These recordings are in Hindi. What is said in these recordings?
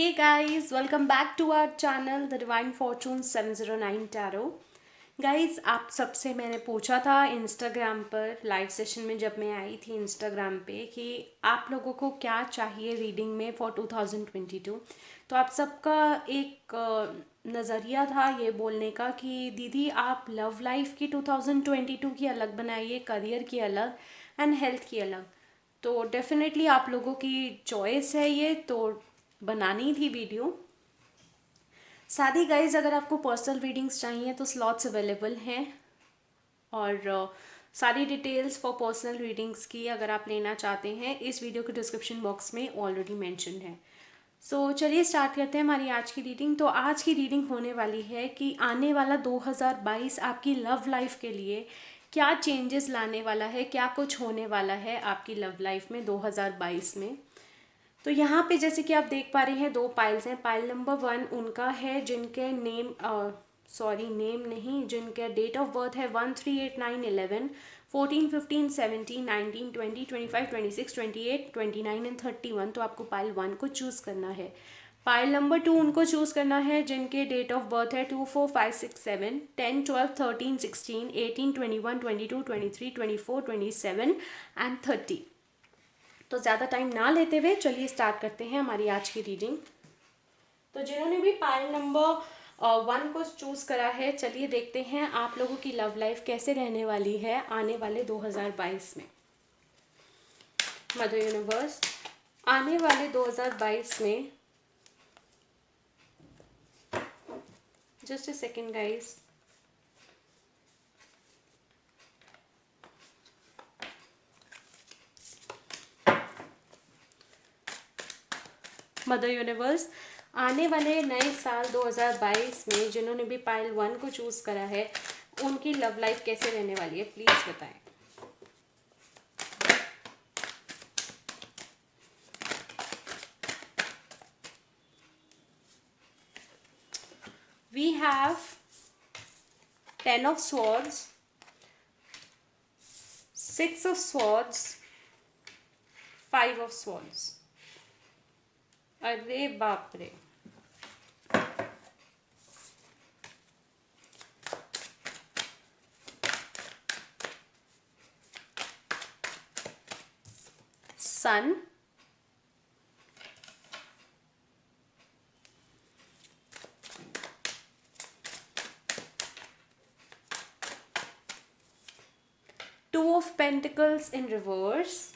Hey guys, welcome back to our channel The Divine Fortune 709 Tarot. Guys आप सबसे मैंने पूछा था इंस्टाग्राम पर लाइव सेशन में जब मैं आई थी इंस्टाग्राम पे कि आप लोगों को क्या चाहिए रीडिंग में फॉर 2022। तो आप सबका एक नज़रिया था ये बोलने का कि दीदी आप लव लाइफ की 2022 की अलग बनाइए, करियर की अलग एंड हेल्थ की अलग। तो डेफिनेटली आप लोगों की चॉइस है ये, तो बनानी थी वीडियो। साथ ही गाइज अगर आपको पर्सनल रीडिंग्स चाहिए तो स्लॉट्स अवेलेबल हैं और सारी डिटेल्स फॉर पर्सनल रीडिंग्स की अगर आप लेना चाहते हैं इस वीडियो के डिस्क्रिप्शन बॉक्स में ऑलरेडी मेंशन है। सो चलिए स्टार्ट करते हैं हमारी आज की रीडिंग। तो आज की रीडिंग होने वाली है कि आने वाला 2022 आपकी लव लाइफ के लिए क्या चेंजेस लाने वाला है, क्या कुछ होने वाला है आपकी लव लाइफ में 2022 में। तो यहाँ पे जैसे कि आप देख पा रहे हैं दो पाइल्स हैं। पाइल नंबर 1 उनका है जिनके नेम नहीं, जिनके डेट ऑफ बर्थ है 1 3 8 9 11 14 15 17 19 20 25 26 28 29 एंड 31। तो आपको पाइल 1 को चूज़ करना है। पाइल नंबर 2 उनको चूज़ करना है जिनके डेट ऑफ बर्थ है 2 4 5 6 7 10 12 13 16 18 21 22 23 24 27 एंड 30। तो ज़्यादा टाइम ना लेते हुए चलिए स्टार्ट करते हैं हमारी आज की रीडिंग। तो जिन्होंने भी पाइल नंबर 1 को चूज़ करा है, चलिए देखते हैं आप लोगों की लव लाइफ कैसे रहने वाली है आने वाले 2022 में। मदर यूनिवर्स, आने वाले 2022 में, just a second guys, mother universe, आने वाले नए साल 2022 में जिन्होंने भी पाइल 1 को चूज़ करा है उनकी लव लाइफ कैसे रहने वाली है प्लीज़ बताएं। We have 10 of swords, 6 of swords, 5 of swords। अरे बाप रे, sun, two of pentacles in reverse,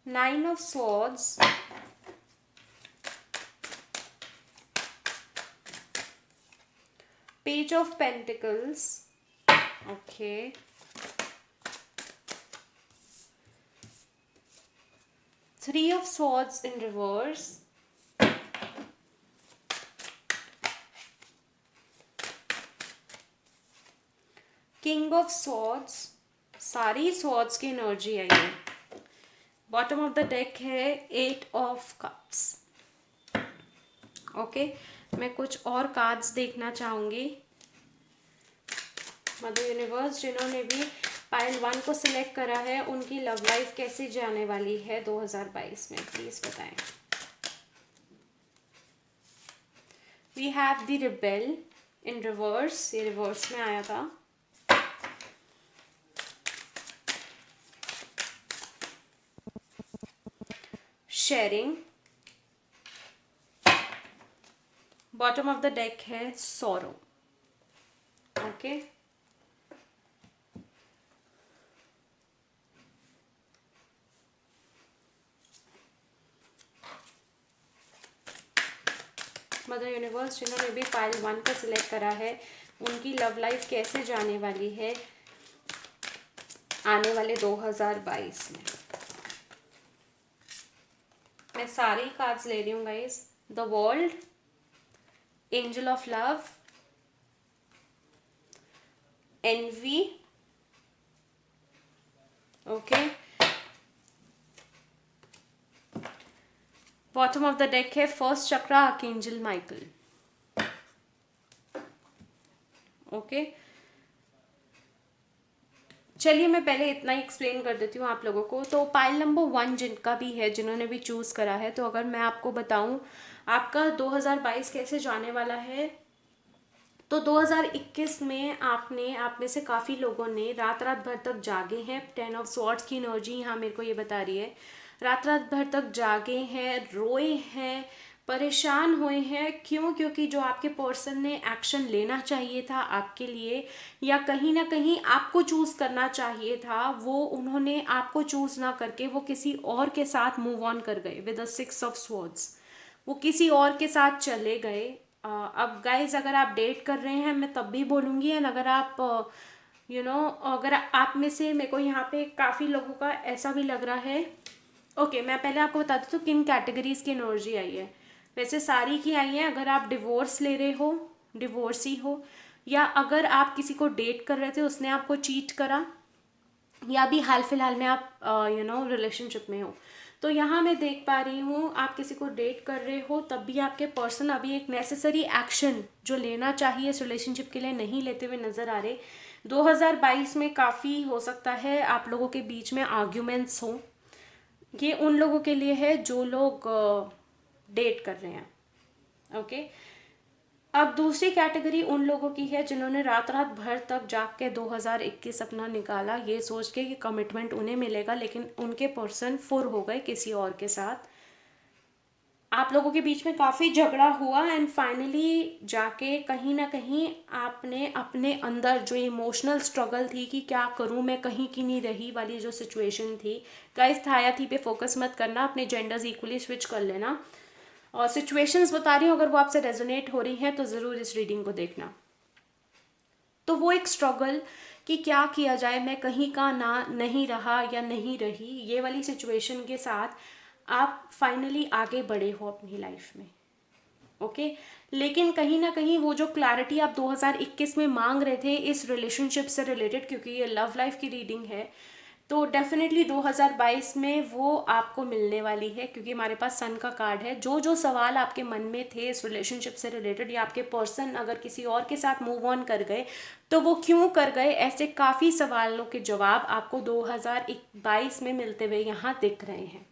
nine of swords, page of pentacles, okay, three of swords in reverse, king of swords, सारी swords की एनर्जी आई है। बॉटम ऑफ द डेक है 8 ऑफ कप्स। ओके, मैं कुछ और कार्ड्स देखना चाहूँगी। मदर यूनिवर्स, जिन्होंने भी पाइल 1 को सिलेक्ट करा है उनकी लव लाइफ कैसे जाने वाली है 2022 में प्लीज़ बताएं। We have the rebel in reverse, ये रिवर्स में आया था। Sharing, bottom of the deck है सॉरो। ओके, मदर यूनिवर्स, जिन्होंने भी पाइल 1 को सिलेक्ट करा है उनकी लव लाइफ कैसे जाने वाली है आने वाले 2022 में। मैं सारी कार्ड्स ले रही हूँ guys. The world, angel of love, envy, okay, bottom of the deck है first chakra archangel Michael. Okay, चलिए मैं पहले इतना ही एक्सप्लेन कर देती हूँ आप लोगों को। तो पाइल नंबर 1 जिनका भी है, जिन्होंने भी चूज़ करा है, तो अगर मैं आपको बताऊँ आपका 2022 कैसे जाने वाला है, तो 2021 में आपने, आप में से काफ़ी लोगों ने रात रात भर तक जागे हैं। 10 ऑफ स्वॉर्ड्स की एनर्जी यहाँ मेरे को ये बता रही है, रात रात भर तक जागे हैं, रोए हैं, परेशान हुए हैं। क्यों? क्योंकि जो आपके पर्सन ने एक्शन लेना चाहिए था आपके लिए, या कहीं ना कहीं आपको चूज़ करना चाहिए था, वो उन्होंने आपको चूज़ ना करके वो किसी और के साथ मूव ऑन कर गए विद द 6 ऑफ स्वॉर्ड्स। वो किसी और के साथ चले गए। अब गाइज अगर आप डेट कर रहे हैं मैं तब भी बोलूँगी, एंड अगर आप अगर आप में से, मेरे को यहाँ पे काफ़ी लोगों का ऐसा भी लग रहा है। ओके, मैं पहले आपको बताती हूँ किन कैटेगरीज की एनर्जी आई है। वैसे सारी की आई है। अगर आप डिवोर्स ले रहे हो, डिवोर्सी हो, या अगर आप किसी को डेट कर रहे थे उसने आपको चीट करा, या भी हाल फिलहाल में आप रिलेशनशिप में हो, तो यहाँ मैं देख पा रही हूँ आप किसी को डेट कर रहे हो, तब भी आपके पर्सन अभी एक नेसेसरी एक्शन जो लेना चाहिए इस रिलेशनशिप के लिए नहीं लेते हुए नजर आ रहे। 2022 में काफ़ी हो सकता है आप लोगों के बीच में आर्ग्यूमेंट्स हो। ये उन लोगों के लिए है जो लोग डेट कर रहे हैं। ओके, अब दूसरी कैटेगरी उन लोगों की है जिन्होंने रात रात भर तक जाग के 2021 अपना निकाला, ये सोच के कि कमिटमेंट उन्हें मिलेगा, लेकिन उनके पर्सन फुर हो गए किसी और के साथ। आप लोगों के बीच में काफ़ी झगड़ा हुआ, एंड फाइनली जाके कहीं ना कहीं आपने अपने अंदर जो इमोशनल स्ट्रगल थी कि क्या करूं मैं, कहीं की नहीं रही वाली जो सिचुएशन थी। गाइस थाया थी पे फोकस मत करना, अपने जेंडर्स इक्वली स्विच कर लेना। और सिचुएशंस बता रही हूँ, अगर वो आपसे रेजोनेट हो रही हैं तो ज़रूर इस रीडिंग को देखना। तो वो एक स्ट्रगल कि क्या किया जाए, मैं कहीं का ना नहीं रहा या नहीं रही, ये वाली सिचुएशन के साथ आप फाइनली आगे बढ़े हो अपनी लाइफ में। ओके, लेकिन कहीं ना कहीं वो जो क्लैरिटी आप 2021 में मांग रहे थे इस रिलेशनशिप से रिलेटेड, क्योंकि ये लव लाइफ की रीडिंग है, तो डेफिनेटली 2022 में वो आपको मिलने वाली है, क्योंकि हमारे पास सन का कार्ड है। जो जो सवाल आपके मन में थे इस रिलेशनशिप से रिलेटेड, या आपके पर्सन अगर किसी और के साथ मूव ऑन कर गए तो वो क्यों कर गए, ऐसे काफ़ी सवालों के जवाब आपको 2022 में मिलते हुए यहाँ दिख रहे हैं।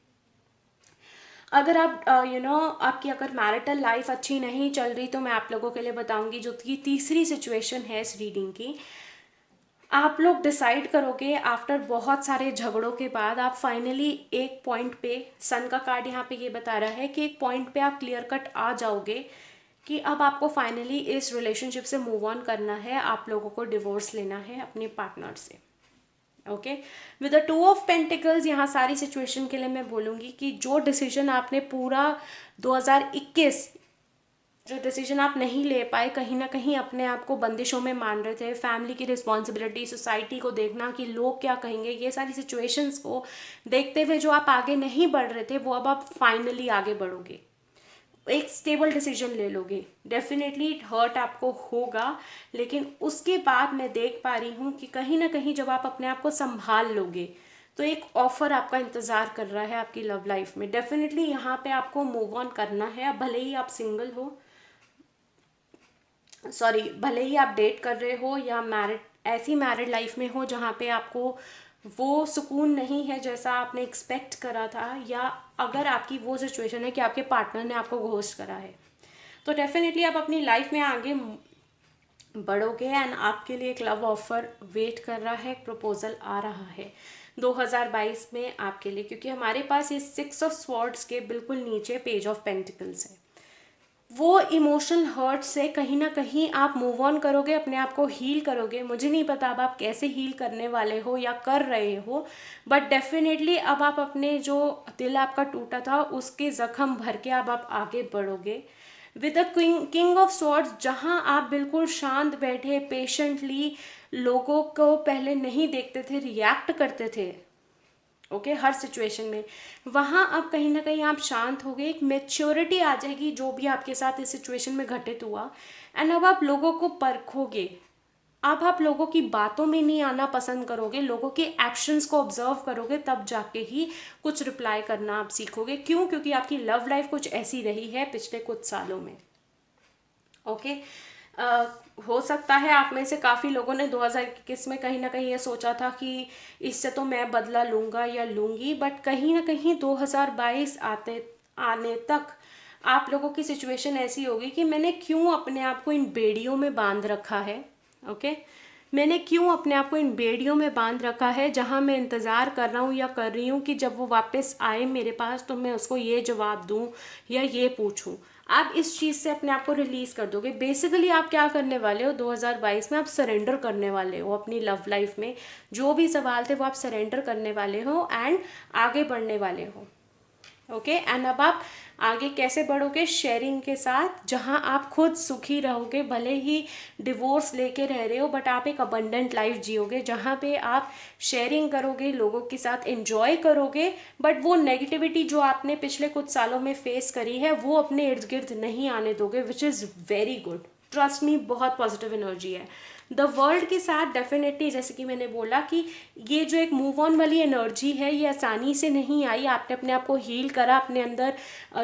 अगर आप आपकी अगर मैरिटल लाइफ अच्छी नहीं चल रही, तो मैं आप लोगों के लिए बताऊंगी जो कि तीसरी सिचुएशन है इस रीडिंग की। आप लोग डिसाइड करोगे आफ्टर बहुत सारे झगड़ों के बाद, आप फाइनली एक पॉइंट पे, सन का कार्ड यहाँ पे ये बता रहा है कि एक पॉइंट पे आप क्लियर कट आ जाओगे कि अब आपको फाइनली इस रिलेशनशिप से मूव ऑन करना है, आप लोगों को डिवोर्स लेना है अपने पार्टनर से। Okay, with the 2 of pentacles यहाँ सारी सिचुएशन के लिए मैं बोलूँगी कि जो डिसीजन आपने पूरा 2021, जो डिसीजन आप नहीं ले पाए, कहीं ना कहीं अपने आप को बंदिशों में मान रहे थे, फैमिली की रिस्पॉन्सिबिलिटी, सोसाइटी को देखना कि लोग क्या कहेंगे, ये सारी सिचुएशंस को देखते हुए जो आप आगे नहीं बढ़ रहे थे, वो अब आप फाइनली आगे बढ़ोगे, एक स्टेबल डिसीजन ले लोगे। डेफिनेटली हर्ट आपको होगा, लेकिन उसके बाद मैं देख पा रही हूँ कि कहीं ना कहीं जब आप अपने आप को संभाल लोगे तो एक ऑफर आपका इंतज़ार कर रहा है आपकी लव लाइफ में। डेफिनेटली यहाँ पे आपको मूव ऑन करना है। अब भले ही आप सिंगल हो, सॉरी, भले ही आप डेट कर रहे हो या मैरिड, ऐसी मैरिड लाइफ में हो जहाँ पे आपको वो सुकून नहीं है जैसा आपने एक्सपेक्ट करा था, या अगर आपकी वो सिचुएशन है कि आपके पार्टनर ने आपको घोस्ट करा है, तो डेफिनेटली आप अपनी लाइफ में आगे बढ़ोगे, एंड आपके लिए एक लव ऑफर वेट कर रहा है, एक प्रपोजल आ रहा है 2022 में आपके लिए, क्योंकि हमारे पास ये 6 ऑफ स्वॉर्ड्स के बिल्कुल नीचे पेज ऑफ पेंटिकल्स है। वो इमोशनल हर्ट से कहीं ना कहीं आप मूव ऑन करोगे, अपने आप को हील करोगे। मुझे नहीं पता अब आप कैसे हील करने वाले हो या कर रहे हो, बट डेफिनेटली अब आप अपने जो दिल आपका टूटा था उसके जख्म भर के अब आप आगे बढ़ोगे with the king of swords, जहाँ आप बिल्कुल शांत बैठे पेशेंटली लोगों को पहले नहीं देखते थे, रिएक्ट करते थे ओके हर सिचुएशन में, वहाँ अब कहीं ना कहीं आप शांत हो गए, एक मेच्योरिटी आ जाएगी जो भी आपके साथ इस सिचुएशन में घटित हुआ, एंड अब आप लोगों को परखोगे। अब आप लोगों की बातों में नहीं आना पसंद करोगे, लोगों के एक्शंस को ऑब्जर्व करोगे, तब जाके ही कुछ रिप्लाई करना आप सीखोगे। क्यों? क्योंकि आपकी लव लाइफ कुछ ऐसी रही है पिछले कुछ सालों में। ओके, हो सकता है आप में से काफ़ी लोगों ने 2021 में कहीं ना कहीं ये सोचा था कि इससे तो मैं बदला लूँगा या लूँगी, बट कहीं ना कहीं 2022 आने तक आप लोगों की सिचुएशन ऐसी होगी कि मैंने क्यों अपने आप को इन बेड़ियों में बांध रखा है। ओके, मैंने क्यों अपने आप को इन बेड़ियों में बांध रखा है, जहां मैं इंतज़ार कर रहा हूँ या कर रही हूँ कि जब वो वापस आए मेरे पास तो मैं उसको ये जवाब दूँ या ये पूछूँ। आप इस चीज़ से अपने आप को रिलीज़ कर दोगे। बेसिकली आप क्या करने वाले हो 2022 में, आप सरेंडर करने वाले हो अपनी लव लाइफ में। जो भी सवाल थे वो आप सरेंडर करने वाले हो एंड आगे बढ़ने वाले हो। ओके, एंड अब आप आगे कैसे बढ़ोगे? शेयरिंग के साथ, जहां आप खुद सुखी रहोगे। भले ही डिवोर्स लेके रह रहे हो बट आप एक अबंडेंट लाइफ जियोगे, जहां पे आप शेयरिंग करोगे, लोगों के साथ एंजॉय करोगे, बट वो नेगेटिविटी जो आपने पिछले कुछ सालों में फेस करी है वो अपने इर्द गिर्द नहीं आने दोगे, which is very good. Trust me, बहुत पॉजिटिव एनर्जी है द वर्ल्ड के साथ। डेफिनेटली जैसे कि मैंने बोला कि ये जो एक मूव ऑन वाली एनर्जी है ये आसानी से नहीं आई। आपने अपने आप को हील करा, अपने अंदर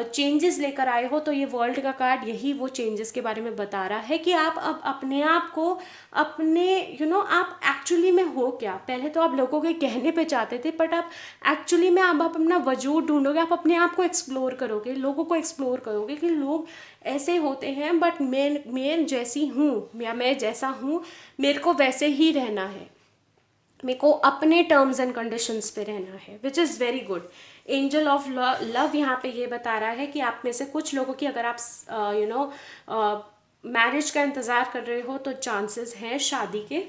चेंजेस लेकर आए हो, तो ये वर्ल्ड का कार्ड यही वो चेंजेस के बारे में बता रहा है कि आप अब अपने आप को अपने आप एक्चुअली में हो क्या। पहले तो आप लोगों के कहने पे चाहते थे, बट आप एक्चुअली में अब आप अपना वजूद ढूंढोगे, आप अपने आप को एक्सप्लोर करोगे, लोगों को एक्सप्लोर करोगे कि लोग ऐसे होते हैं, बट मैं जैसी हूँ या मैं जैसा हूँ मेरे को वैसे ही रहना है, मेरे को अपने टर्म्स एंड कंडीशंस पे रहना है, which is very good. Angel of love यहाँ पे ये बता रहा है कि आप में से कुछ लोगों की, अगर आप मैरिज का इंतज़ार कर रहे हो तो चांसेस हैं शादी के,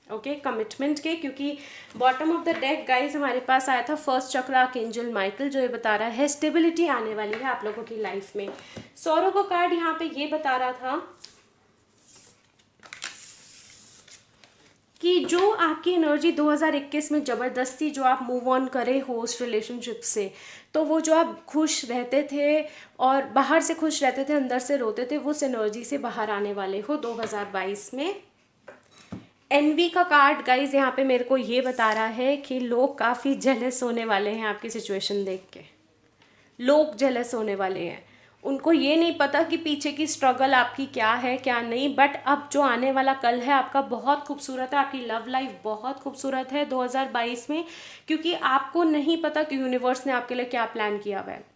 ओके, कमिटमेंट के, क्योंकि bottom of the deck guys हमारे पास आया था फर्स्ट चक्र आर्कएंजल माइकल, जो ये बता रहा है स्टेबिलिटी आने वाली है आप लोगों की लाइफ में। सौरों का कार्ड यहाँ पे ये बता रहा था कि जो आपकी एनर्जी 2021 में ज़बरदस्ती जो आप मूव ऑन करे हो उस रिलेशनशिप से, तो वो जो आप खुश रहते थे और बाहर से खुश रहते थे अंदर से रोते थे, वो उस एनर्जी से बाहर आने वाले हो 2022 में। एनवी का कार्ड गाइज यहाँ पे मेरे को ये बता रहा है कि लोग काफ़ी जेलस होने वाले हैं आपकी सिचुएशन देख के। लोग जेलस होने वाले हैं, उनको ये नहीं पता कि पीछे की स्ट्रगल आपकी क्या है क्या नहीं, बट अब जो आने वाला कल है आपका बहुत खूबसूरत है, आपकी लव लाइफ बहुत खूबसूरत है 2022 में, क्योंकि आपको नहीं पता कि यूनिवर्स ने आपके लिए क्या प्लान किया हुआ है।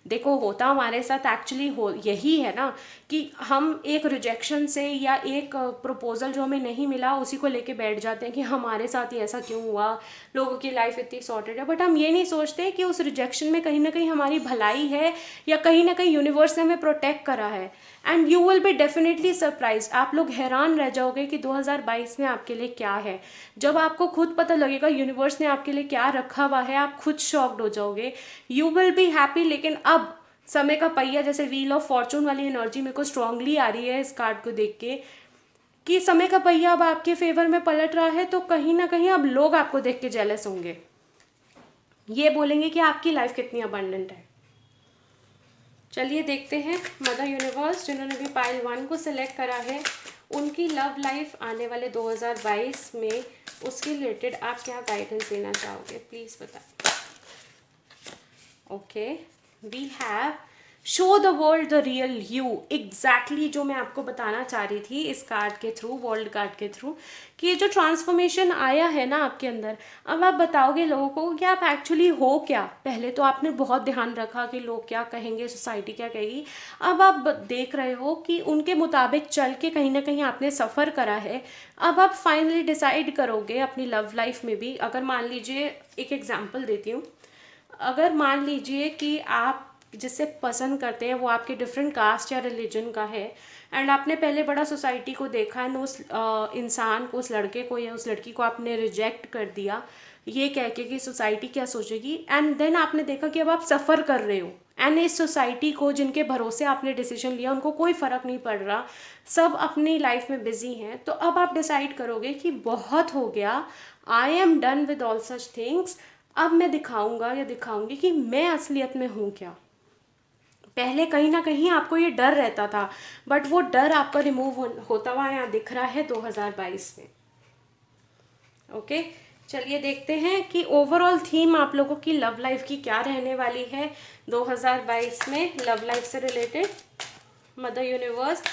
देखो, होता हमारे साथ एक्चुअली हो यही है ना कि हम एक रिजेक्शन से या एक प्रपोजल जो हमें नहीं मिला उसी को लेके बैठ जाते हैं कि हमारे साथ ही ऐसा क्यों हुआ, लोगों की लाइफ इतनी सॉर्टेड है, बट हम ये नहीं सोचते कि उस रिजेक्शन में कहीं ना कहीं हमारी भलाई है या कहीं ना कहीं यूनिवर्स ने हमें प्रोटेक्ट करा है। And you will be definitely surprise. आप लोग हैरान रह जाओगे कि 2022 में आपके लिए क्या है। जब आपको खुद पता लगेगा यूनिवर्स ने आपके लिए क्या रखा हुआ है, आप खुद शॉक्ड हो जाओगे, यू विल बी हैप्पी। लेकिन अब समय का पहिया, जैसे व्हील ऑफ फॉर्चून वाली एनर्जी मेरे को स्ट्रांगली आ रही है इस कार्ड को देख के, कि समय का पहिया अब आपके फेवर में पलट रहा है, तो कहीं ना कहीं अब लोग आपको देख के जेलस होंगे, ये बोलेंगे कि आपकी लाइफ कितनी अबंडेंट है। चलिए देखते हैं मदर यूनिवर्स, जिन्होंने भी पाइल 1 को सिलेक्ट करा है, उनकी लव लाइफ आने वाले 2022 में उसके रिलेटेड आप क्या गाइडेंस देना चाहोगे, प्लीज़ बताएं। Okay, we have show the world the real you. Exactly जो मैं आपको बताना चाह रही थी इस कार्ड के थ्रू, वर्ल्ड कार्ड के थ्रू, कि ये जो ट्रांसफॉर्मेशन आया है ना आपके अंदर, अब आप बताओगे लोगों को कि आप एक्चुअली हो क्या। पहले तो आपने बहुत ध्यान रखा कि लोग क्या कहेंगे, सोसाइटी क्या कहेगी, अब आप देख रहे हो कि उनके मुताबिक चल के कहीं ना कहीं आपने सफ़र करा है। अब आप फाइनली डिसाइड करोगे अपनी लव लाइफ में भी। अगर मान लीजिए, एक एग्जाम्पल देती हूँ, अगर मान लीजिए कि आप जिससे पसंद करते हैं वो आपके डिफरेंट कास्ट या रिलीजन का है, एंड आपने पहले बड़ा सोसाइटी को देखा एंड उस इंसान को, उस लड़के को या उस लड़की को आपने रिजेक्ट कर दिया ये कह के कि सोसाइटी क्या सोचेगी, एंड देन आपने देखा कि अब आप सफ़र कर रहे हो, एंड इस सोसाइटी को, जिनके भरोसे आपने डिसीजन लिया, उनको कोई फ़र्क नहीं पड़ रहा, सब अपनी लाइफ में बिजी हैं। तो अब आप डिसाइड करोगे कि बहुत हो गया, I am done with all such things. अब मैं दिखाऊंगा या दिखाऊंगी कि मैं असलियत में हूँ क्या। पहले कहीं ना कहीं आपको ये डर रहता था, बट वो डर आपका रिमूव होता हुआ यहाँ दिख रहा है 2022 में। ओके, चलिए देखते हैं कि ओवरऑल थीम आप लोगों की लव लाइफ की क्या रहने वाली है 2022 में, लव लाइफ से related. Mother universe,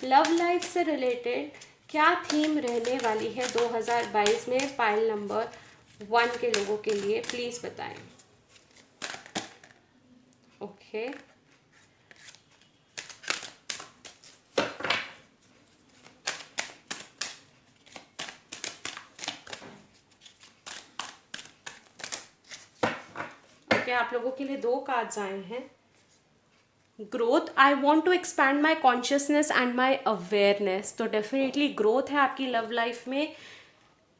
love life से रिलेटेड क्या थीम रहने वाली है 2022 में पाइल नंबर 1 के लोगों के लिए, प्लीज़ बताएं। ओके ओके, आप लोगों के लिए 2 कार्ड्स आए हैं। Growth, I want to expand my consciousness and my awareness, तो डेफिनेटली ग्रोथ है आपकी लव लाइफ में।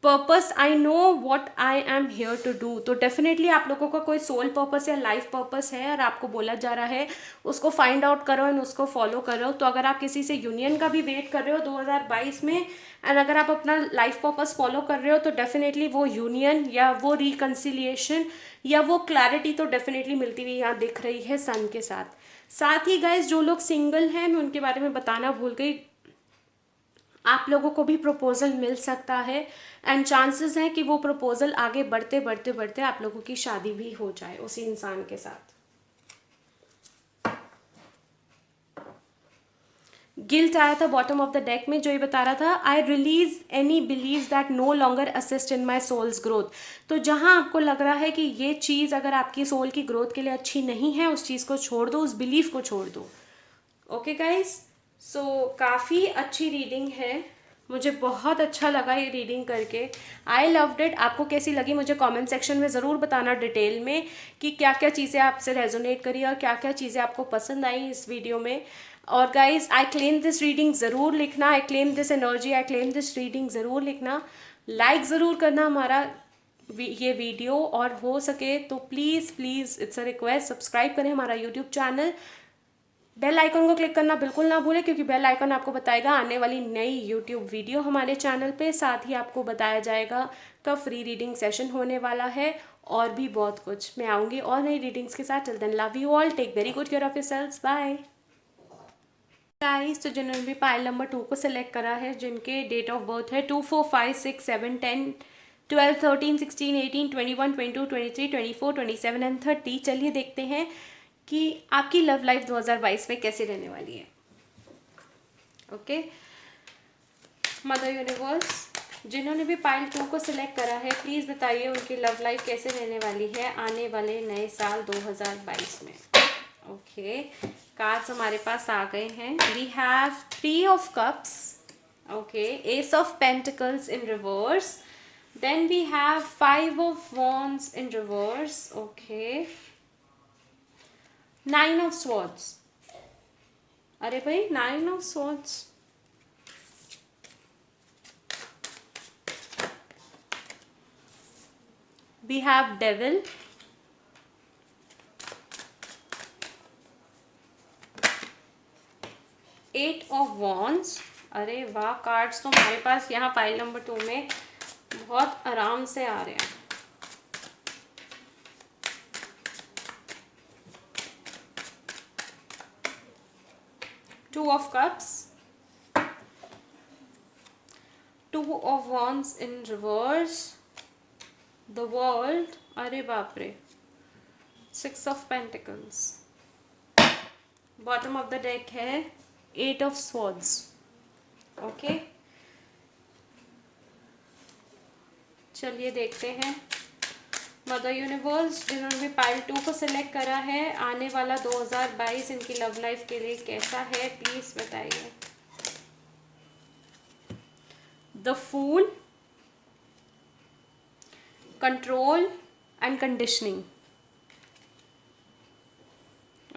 Purpose, I know what I am here to do, तो डेफिनेटली आप लोगों का कोई सोल पर्पस या लाइफ पर्पस है और आपको बोला जा रहा है उसको फाइंड आउट करो एंड उसको फॉलो करो। तो अगर आप किसी से यूनियन का भी वेट कर रहे हो 2022 में एंड अगर आप अपना लाइफ पर्पस फॉलो कर रहे हो तो डेफिनेटली वो यूनियन या वो रिकन्सिलिएशन या वो क्लैरिटी तो डेफिनेटली मिलती हुई यहाँ दिख रही है सन के साथ। साथ ही गाइज जो लोग सिंगल हैं, मैं उनके बारे में बताना भूल गई, आप लोगों को भी प्रपोजल मिल सकता है एंड चांसेस हैं कि वो प्रपोजल आगे बढ़ते बढ़ते बढ़ते आप लोगों की शादी भी हो जाए उसी इंसान के साथ। गिल्ट आया था बॉटम ऑफ द डेक में, जो ये बता रहा था I release any beliefs that no longer assist in my soul's growth. तो जहां आपको लग रहा है कि ये चीज़ अगर आपकी सोल की ग्रोथ के लिए अच्छी नहीं है, उस चीज़ को छोड़ दो, उस बिलीफ को छोड़ दो। ओके गाइज, सो काफ़ी अच्छी रीडिंग है, मुझे बहुत अच्छा लगा ये रीडिंग करके। I loved it. आपको कैसी लगी मुझे कमेंट सेक्शन में ज़रूर बताना डिटेल में कि क्या क्या चीज़ें आपसे रेजोनेट करी और क्या क्या चीज़ें आपको पसंद आई इस वीडियो में। और guys, I claim this reading ज़रूर लिखना, I claim this energy, I claim this reading ज़रूर लिखना, लाइक ज़रूर करना हमारा ये वीडियो, और हो सके तो please please it's a request subscribe करें हमारा यूट्यूब चैनल। बेल आइकन को क्लिक करना बिल्कुल ना भूलें, क्योंकि बेल आइकन आपको बताएगा आने वाली नई यूट्यूब वीडियो हमारे चैनल पे। साथ ही आपको बताया जाएगा कब फ्री रीडिंग सेशन होने वाला है और भी बहुत कुछ। मैं आऊँगी और नई रीडिंग्स के साथ। Till then love you all, take very good care of yourselves, bye guys. तो जिन्होंने भी पाइल नंबर 2 को सिलेक्ट करा है, जिनके डेट ऑफ बर्थ है 2, 4, 5, 6, 7, 10, 12, 13, 16, 18, 21, 22, 23, 24, 27 एंड 30, चलिए देखते हैं कि आपकी लव लाइफ 2022 में कैसे रहने वाली है। ओके, मदर यूनिवर्स, जिन्होंने भी पाइल 2 को सिलेक्ट करा है, प्लीज़ बताइए उनकी लव लाइफ कैसे रहने वाली है आने वाले नए साल 2022 में। ओके, कार्ड्स हमारे पास आ गए हैं। We have 3 of cups, okay, ace of pentacles in reverse, then we have 5 of wands in reverse, okay, 9 of swords. अरे भाई, 9 of swords, we have devil, 8 of wands. अरे वाह, कार्ड्स तो हमारे पास यहाँ पाइल नंबर 2 में बहुत आराम से आ रहे हैं। Two of cups, 2 of wands in reverse, the world, अरे बाप रे, 6 of pentacles. Bottom of the deck है 8 ऑफ स्वॉर्ड्स। ओके, चलिए देखते हैं मदर यूनिवर्स, जिन्होंने भी पाइल 2 को सिलेक्ट करा है, आने वाला 2022 इनकी लव लाइफ के लिए कैसा है, प्लीज बताइए। The fool, control and conditioning.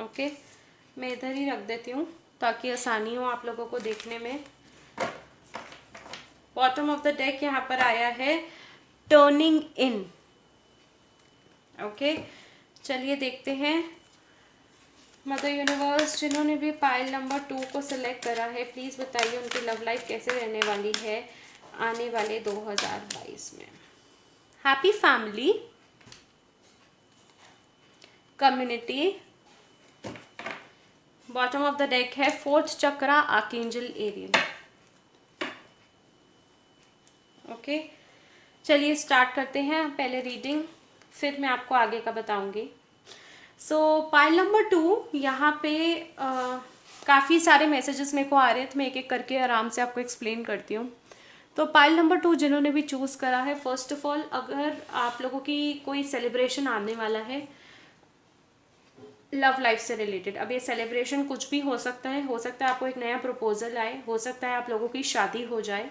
Okay, मैं इधर ही रख देती हूँ ताकि आसानी हो आप लोगों को देखने में। बॉटम ऑफ द डेक यहाँ पर आया है टर्निंग इन। ओके, चलिए देखते हैं मदर यूनिवर्स, जिन्होंने भी पाइल नंबर 2 को सिलेक्ट करा है, प्लीज़ बताइए उनकी लव लाइफ कैसे रहने वाली है आने वाले 2022 में। Happy family, community, bottom of the deck है 4th चक्रा, आर्कएंजल एरियल। ओके, चलिए स्टार्ट करते हैं पहले रीडिंग, फिर मैं आपको आगे का बताऊंगी। सो पाइल नंबर 2 यहाँ पे काफ़ी सारे मैसेजेस मेरे को आ रहे हैं, तो मैं एक एक करके आराम से आपको एक्सप्लेन करती हूँ। तो पाइल नंबर 2 जिन्होंने भी चूज़ करा है, फर्स्ट ऑफ ऑल अगर आप लोगों की कोई सेलिब्रेशन आने वाला है लव लाइफ से रिलेटेड, अब ये सेलिब्रेशन कुछ भी हो सकता है आपको एक नया प्रपोजल आए, हो सकता है आप लोगों की शादी हो जाए,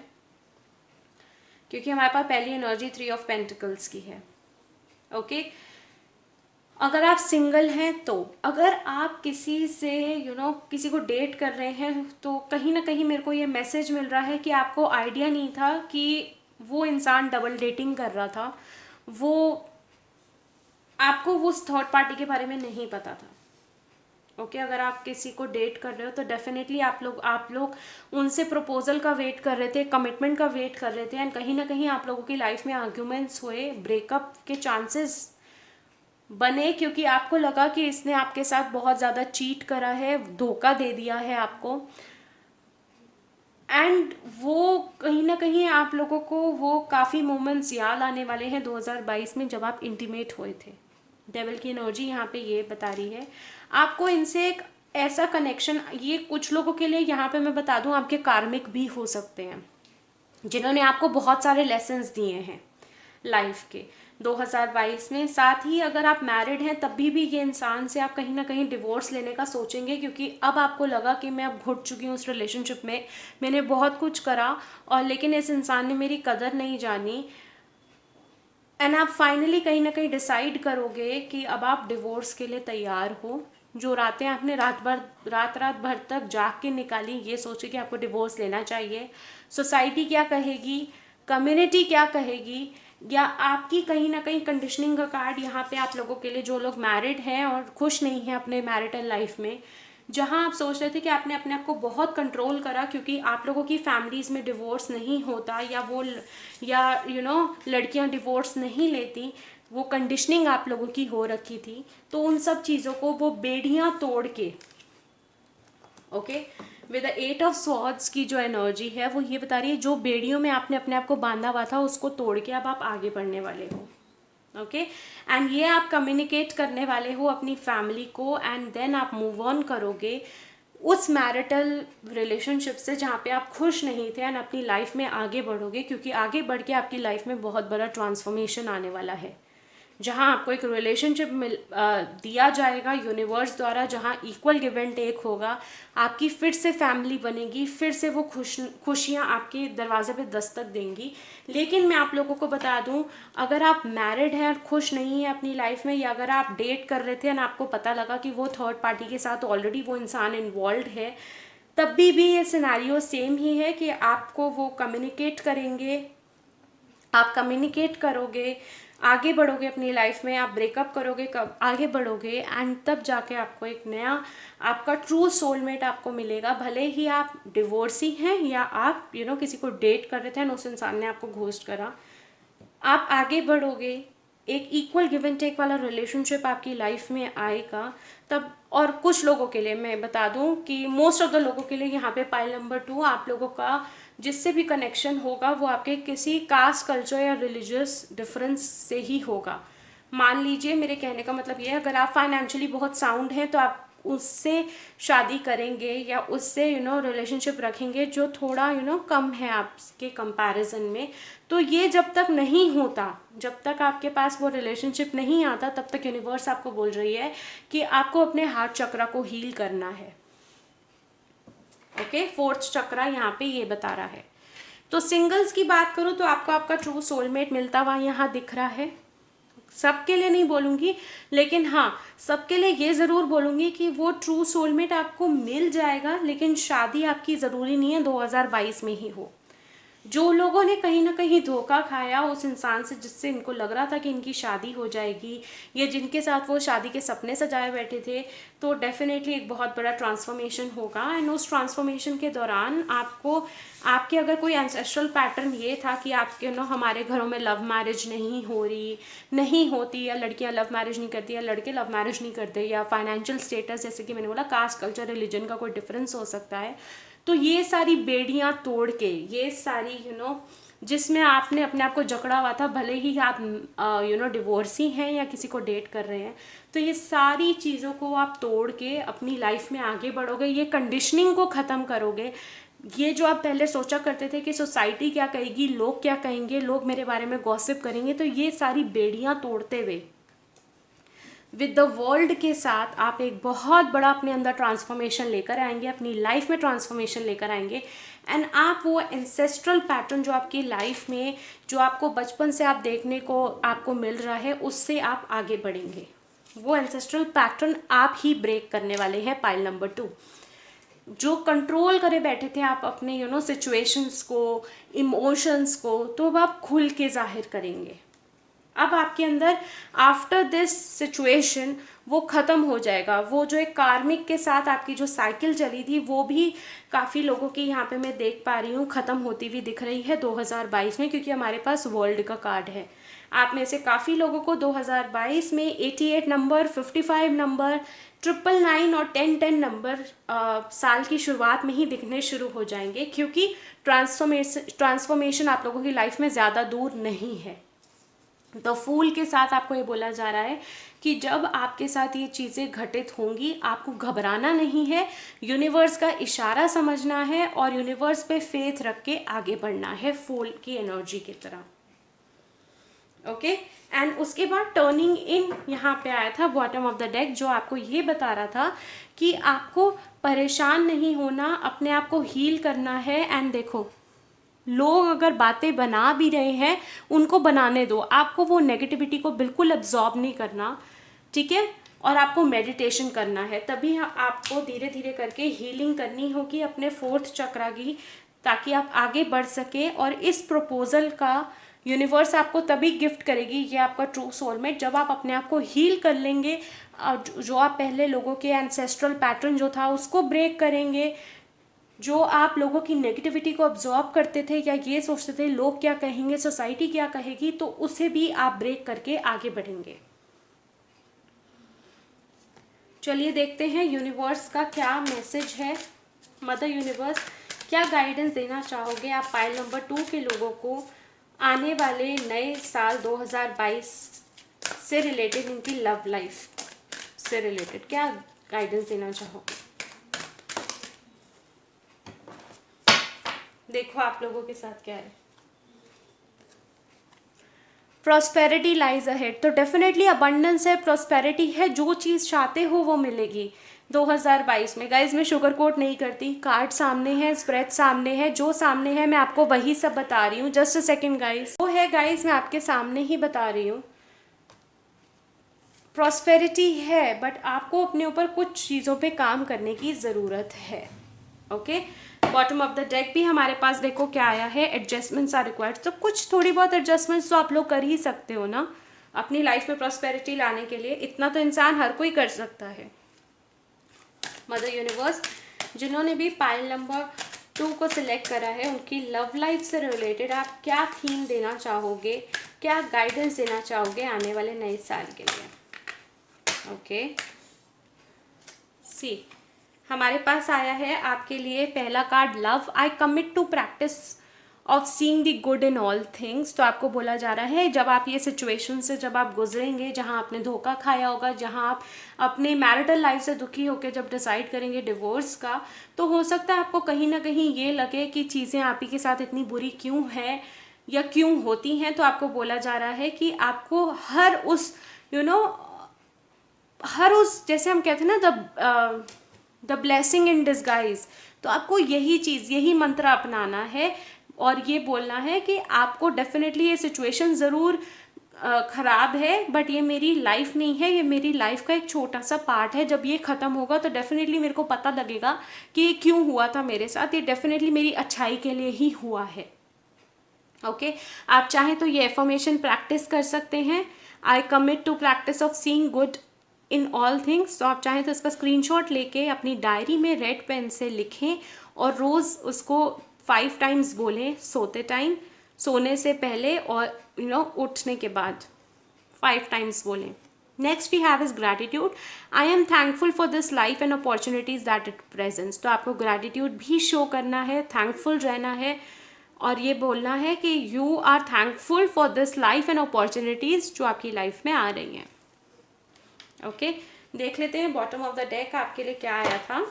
क्योंकि हमारे पास पहली एनर्जी 3 ऑफ पेंटिकल्स की है। ओके, अगर आप सिंगल हैं तो अगर आप किसी से किसी को डेट कर रहे हैं, तो कहीं ना कहीं मेरे को ये मैसेज मिल रहा है कि आपको आइडिया नहीं था कि वो इंसान डबल डेटिंग कर रहा था, वो आपको वो थर्ड पार्टी के बारे में नहीं पता था। ओके, अगर आप किसी को डेट कर रहे हो तो डेफिनेटली आप लोग उनसे प्रपोजल का वेट कर रहे थे, कमिटमेंट का वेट कर रहे थे, एंड कहीं ना कहीं आप लोगों की लाइफ में आर्ग्यूमेंट्स हुए, ब्रेकअप के चांसेस बने, क्योंकि आपको लगा कि इसने आपके साथ बहुत ज़्यादा चीट करा है, धोखा दे दिया है आपको, एंड वो कहीं ना कहीं आप लोगों को वो काफ़ी मोमेंट्स याद आने वाले हैं 2022 में जब आप इंटीमेट हुए थे। डेविल की एनर्जी यहाँ पे ये बता रही है आपको इनसे एक ऐसा कनेक्शन, ये कुछ लोगों के लिए यहाँ पे मैं बता दूँ आपके कार्मिक भी हो सकते हैं, जिन्होंने आपको बहुत सारे लेसन्स दिए हैं लाइफ के 2022 में। साथ ही अगर आप मैरिड हैं तब भी ये इंसान से आप कहीं ना कहीं डिवोर्स लेने का सोचेंगे, क्योंकि अब आपको लगा कि मैं अब घुट चुकी हूँ उस रिलेशनशिप में, मैंने बहुत कुछ करा और लेकिन इस इंसान ने मेरी कदर नहीं जानी, एंड आप फाइनली कहीं ना कहीं डिसाइड करोगे कि अब आप डिवोर्स के लिए तैयार हो। जो रातें आपने रात भर तक जाग के निकाली ये सोचे कि आपको डिवोर्स लेना चाहिए, सोसाइटी क्या कहेगी, कम्युनिटी क्या कहेगी, या आपकी कहीं ना कहीं कंडीशनिंग का कार्ड यहाँ पे आप लोगों के लिए, जो लोग मैरिड हैं और खुश नहीं हैं अपने मैरिटल लाइफ में, जहाँ आप सोच रहे थे कि आपने अपने आप को बहुत कंट्रोल करा क्योंकि आप लोगों की फैमिलीज़ में डिवोर्स नहीं होता, या लड़कियाँ डिवोर्स नहीं लेती, वो कंडीशनिंग आप लोगों की हो रखी थी, तो उन सब चीज़ों को वो बेड़ियाँ तोड़ के, okay, with the 8 of swords की जो एनर्जी है वो ये बता रही है जो बेड़ियों में आपने अपने आप को बांधा हुआ था उसको तोड़ के अब आप आगे बढ़ने वाले हो। ओके, एंड ये आप कम्युनिकेट करने वाले हो अपनी फैमिली को, एंड देन आप मूव ऑन करोगे उस मैरिटल रिलेशनशिप से जहाँ पे आप खुश नहीं थे, एंड अपनी लाइफ में आगे बढ़ोगे, क्योंकि आगे बढ़ के आपकी लाइफ में बहुत बड़ा ट्रांसफॉर्मेशन आने वाला है, जहाँ आपको एक रिलेशनशिप दिया जाएगा यूनिवर्स द्वारा, जहाँ इक्वल गिव एंड टेक होगा, आपकी फिर से फैमिली बनेगी, फिर से वो खुशियाँ आपके दरवाजे पे दस्तक देंगी। लेकिन मैं आप लोगों को बता दूँ, अगर आप मैरिड हैं और खुश नहीं हैं अपनी लाइफ में, या अगर आप डेट कर रहे थे और आपको पता लगा कि वो थर्ड पार्टी के साथ ऑलरेडी वो इंसान इन्वॉल्व है, तब भी ये सिनेरियो सेम ही है कि आपको वो कम्युनिकेट करेंगे, आप कम्युनिकेट करोगे, आगे बढ़ोगे अपनी लाइफ में, आप ब्रेकअप करोगे, कब आगे बढ़ोगे, एंड तब जाके आपको एक नया आपका ट्रू सोलमेट आपको मिलेगा। भले ही आप डिवोर्सी हैं या आप किसी को डेट कर रहे थे और उस इंसान ने आपको घोस्ट करा, आप आगे बढ़ोगे, एक इक्वल गिव एंड टेक वाला रिलेशनशिप आपकी लाइफ में आएगा तब। और कुछ लोगों के लिए मैं बता दूं कि मोस्ट ऑफ द लोगों के लिए यहाँ पे पाइल नंबर 2 आप लोगों का जिससे भी कनेक्शन होगा वो आपके किसी कास्ट, कल्चर या रिलीजियस डिफरेंस से ही होगा। मान लीजिए, मेरे कहने का मतलब ये है, अगर आप फाइनेंशियली बहुत साउंड हैं तो आप उससे शादी करेंगे या उससे रिलेशनशिप रखेंगे जो थोड़ा कम है आपके कंपैरिजन में। तो ये जब तक नहीं होता, जब तक आपके पास वो रिलेशनशिप नहीं आता, तब तक यूनिवर्स आपको बोल रही है कि आपको अपने हार्ट चक्रा को हील करना है। ओके, फोर्थ चक्रा यहाँ पे ये बता रहा है। तो सिंगल्स की बात करूँ तो आपको आपका ट्रू सोलमेट मिलता हुआ यहाँ दिख रहा है। सबके लिए नहीं बोलूँगी, लेकिन हाँ सबके लिए ये ज़रूर बोलूँगी कि वो ट्रू सोलमेट आपको मिल जाएगा, लेकिन शादी आपकी ज़रूरी नहीं है 2022 में ही हो। जो लोगों ने कहीं ना कहीं धोखा खाया उस इंसान से जिससे इनको लग रहा था कि इनकी शादी हो जाएगी, या जिनके साथ वो शादी के सपने सजाए बैठे थे, तो डेफिनेटली एक बहुत बड़ा ट्रांसफॉर्मेशन होगा। एंड उस ट्रांसफॉर्मेशन के दौरान आपको, आपके अगर कोई एंसेस्ट्रल पैटर्न ये था कि आपके हमारे घरों में लव मैरिज नहीं होती, या लड़कियां लव मैरिज नहीं करती, या लड़के लव मैरिज नहीं करते, या फाइनेंशियल स्टेटस, जैसे कि मैंने बोला कास्ट, कल्चर, रिलीजन का कोई डिफरेंस हो सकता है, तो ये सारी बेड़ियाँ तोड़ के, ये सारी जिसमें आपने अपने आप को जकड़ा हुआ था, भले ही आप डिवोर्सी हैं या किसी को डेट कर रहे हैं। तो ये सारी चीज़ों को आप तोड़ के अपनी लाइफ में आगे बढ़ोगे, ये कंडीशनिंग को ख़त्म करोगे। ये जो आप पहले सोचा करते थे कि सोसाइटी क्या कहेगी, लोग क्या कहेंगे, लोग मेरे बारे में गॉसिप करेंगे, तो ये सारी बेड़ियाँ तोड़ते हुए विद द वर्ल्ड के साथ आप एक बहुत बड़ा अपने अंदर ट्रांसफॉर्मेशन लेकर आएंगे, अपनी लाइफ में ट्रांसफॉर्मेशन लेकर आएंगे। एंड आप वो एंसेस्ट्रल पैटर्न जो आपकी लाइफ में, जो आपको बचपन से आप देखने को आपको मिल रहा है, उससे आप आगे बढ़ेंगे। वो एंसेस्ट्रल पैटर्न आप ही ब्रेक करने वाले हैं। पाइल नंबर 2, जो कंट्रोल करे बैठे थे आप अपने सिचुएशंस को, इमोशंस को, तो अब आप खुल के जाहिर करेंगे। अब आपके अंदर आफ्टर दिस सिचुएशन वो ख़त्म हो जाएगा। वो जो एक कार्मिक के साथ आपकी जो साइकिल चली थी, वो भी काफ़ी लोगों की यहाँ पे मैं देख पा रही हूँ ख़त्म होती हुई दिख रही है 2022 में, क्योंकि हमारे पास वर्ल्ड का कार्ड है। आप में से काफ़ी लोगों को 2022 में 88 नंबर, 55 नंबर, 999 और 1010 नंबर साल की शुरुआत में ही दिखने शुरू हो जाएंगे, क्योंकि ट्रांसफॉर्मेशन आप लोगों की लाइफ में ज़्यादा दूर नहीं है। तो फूल के साथ आपको ये बोला जा रहा है कि जब आपके साथ ये चीज़ें घटित होंगी, आपको घबराना नहीं है, यूनिवर्स का इशारा समझना है और यूनिवर्स पे फेथ रख के आगे बढ़ना है, फूल की एनर्जी की तरह। ओके, एंड उसके बाद टर्निंग इन यहाँ पे आया था बॉटम ऑफ द डेक, जो आपको ये बता रहा था कि आपको परेशान नहीं होना, अपने आप को हील करना है। एंड देखो, लोग अगर बातें बना भी रहे हैं, उनको बनाने दो, आपको वो नेगेटिविटी को बिल्कुल अब्जॉर्ब नहीं करना, ठीक है। और आपको मेडिटेशन करना है, तभी आपको धीरे धीरे करके हीलिंग करनी होगी अपने 4th चक्रा की, ताकि आप आगे बढ़ सके। और इस प्रपोजल का यूनिवर्स आपको तभी गिफ्ट करेगी, ये आपका ट्रू सोलमेट, जब आप अपने आप को हील कर लेंगे, जो आप पहले लोगों के एंसेस्ट्रल पैटर्न जो था उसको ब्रेक करेंगे, जो आप लोगों की नेगेटिविटी को अब्जॉर्ब करते थे या ये सोचते थे लोग क्या कहेंगे, सोसाइटी क्या कहेगी, तो उसे भी आप ब्रेक करके आगे बढ़ेंगे। चलिए देखते हैं यूनिवर्स का क्या मैसेज है। मदर यूनिवर्स, क्या गाइडेंस देना चाहोगे आप पाइल नंबर 2 के लोगों को आने वाले नए साल 2022 से रिलेटेड, इनकी लव लाइफ से रिलेटेड क्या गाइडेंस देना चाहोगे? देखो आप लोगों के साथ क्या है। प्रॉस्पेरिटी लाइज अहेड, तो डेफिनेटली अबंडेंस है, प्रॉस्पेरिटी है, जो चीज़ चाहते हो वो मिलेगी 2022 में। गाइज मैं शुगर कोट नहीं करती, कार्ड सामने है, स्प्रेड सामने है, जो सामने है मैं आपको वही सब बता रही हूँ। जस्ट अ सेकेंड गाइज, वो है गाइज, मैं आपके सामने ही बता रही हूँ। प्रॉस्पेरिटी है, बट आपको अपने ऊपर कुछ चीज़ों पे काम करने की ज़रूरत है। Okay, bottom of the deck भी हमारे पास देखो क्या आया है, एडजस्टमेंट्स आर रिक्वायर्ड। तो कुछ थोड़ी बहुत एडजस्टमेंट्स तो आप लोग कर ही सकते हो ना अपनी लाइफ में प्रॉस्पेरिटी लाने के लिए, इतना तो इंसान हर कोई कर सकता है। मदर यूनिवर्स, जिन्होंने भी पाइल नंबर 2 को सिलेक्ट करा है, उनकी लव लाइफ से रिलेटेड आप क्या थीम देना चाहोगे, क्या गाइडेंस देना चाहोगे आने वाले नए साल के लिए? ओके, सी हमारे पास आया है आपके लिए पहला card love. I commit to practice of seeing the good in all things. तो आपको बोला जा रहा है, जब आप ये सिचुएशन से जब आप गुजरेंगे, जहाँ आपने धोखा खाया होगा, जहाँ आप अपने मैरिटल लाइफ से दुखी होकर जब डिसाइड करेंगे डिवोर्स का, तो हो सकता है आपको कहीं ना कहीं ये लगे कि चीज़ें आप ही के साथ इतनी बुरी क्यों है या क्यों होती हैं। तो आपको बोला जा रहा है कि आपको हर उस हर उस, जैसे हम कहते हैं ना, द ब्लेसिंग इन डिस्गाइज, तो आपको यही चीज़, यही मंत्र अपनाना है और ये बोलना है कि आपको डेफिनेटली ये सिचुएशन ज़रूर ख़राब है, बट ये मेरी लाइफ नहीं है, ये मेरी लाइफ का एक छोटा सा पार्ट है। जब ये ख़त्म होगा तो डेफिनेटली मेरे को पता लगेगा कि ये क्यों हुआ था मेरे साथ, ये डेफिनेटली मेरी अच्छाई के लिए ही हुआ है। ओके, आप चाहें तो ये एफर्मेशन प्रैक्टिस कर सकते हैं, I commit to practice of seeing good in all things. तो आप चाहें तो इसका स्क्रीनशॉट लेके अपनी डायरी में रेड पेन से लिखें और रोज़ उसको 5 टाइम्स बोलें, सोते टाइम, सोने से पहले और उठने के बाद 5 टाइम्स बोलें। Next we have is gratitude. I am thankful for this life and opportunities that it presents. तो आपको ग्रैटिट्यूड भी शो करना है, थैंकफुल रहना है और ये बोलना है कि you are thankful for this life and opportunities जो आपकी लाइफ में आ रही हैं। ओके, देख लेते हैं बॉटम ऑफ द डेक आपके लिए क्या आया था।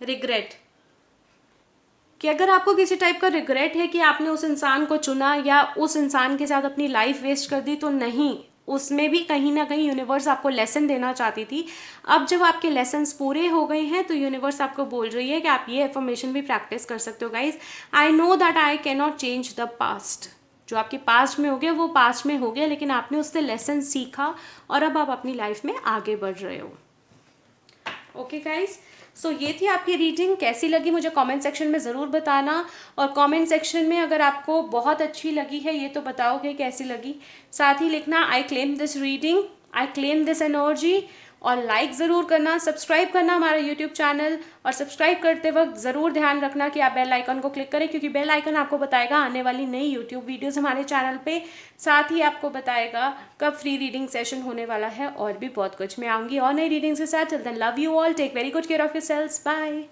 रिग्रेट, कि अगर आपको किसी टाइप का रिग्रेट है कि आपने उस इंसान को चुना या उस इंसान के साथ अपनी लाइफ वेस्ट कर दी, तो नहीं, उसमें भी कहीं ना कहीं यूनिवर्स आपको लेसन देना चाहती थी। अब जब आपके लेसन्स पूरे हो गए हैं तो यूनिवर्स आपको बोल रही है कि आप ये एफर्मेशन भी प्रैक्टिस कर सकते हो। Guys, I know that I can not change the past. जो आपके पास्ट में हो गया वो पास्ट में हो गया, लेकिन आपने उससे लेसन सीखा और अब आप अपनी लाइफ में आगे बढ़ रहे हो। ओके गाइज, सो ये थी आपकी रीडिंग। कैसी लगी मुझे कमेंट सेक्शन में ज़रूर बताना, और कमेंट सेक्शन में अगर आपको बहुत अच्छी लगी है ये तो बताओगे कैसी लगी। साथ ही लिखना I claim this reading, I claim this energy, और लाइक ज़रूर करना, सब्सक्राइब करना हमारा यूट्यूब चैनल, और सब्सक्राइब करते वक्त ज़रूर ध्यान रखना कि आप बेल आइकन को क्लिक करें, क्योंकि बेल आइकन आपको बताएगा आने वाली नई यूट्यूब वीडियोस हमारे चैनल पे। साथ ही आपको बताएगा कब फ्री रीडिंग सेशन होने वाला है, और भी बहुत कुछ। मैं आऊँगी और नई रीडिंग्स के साथ। Till then love you all, take very good care of yourselves, bye.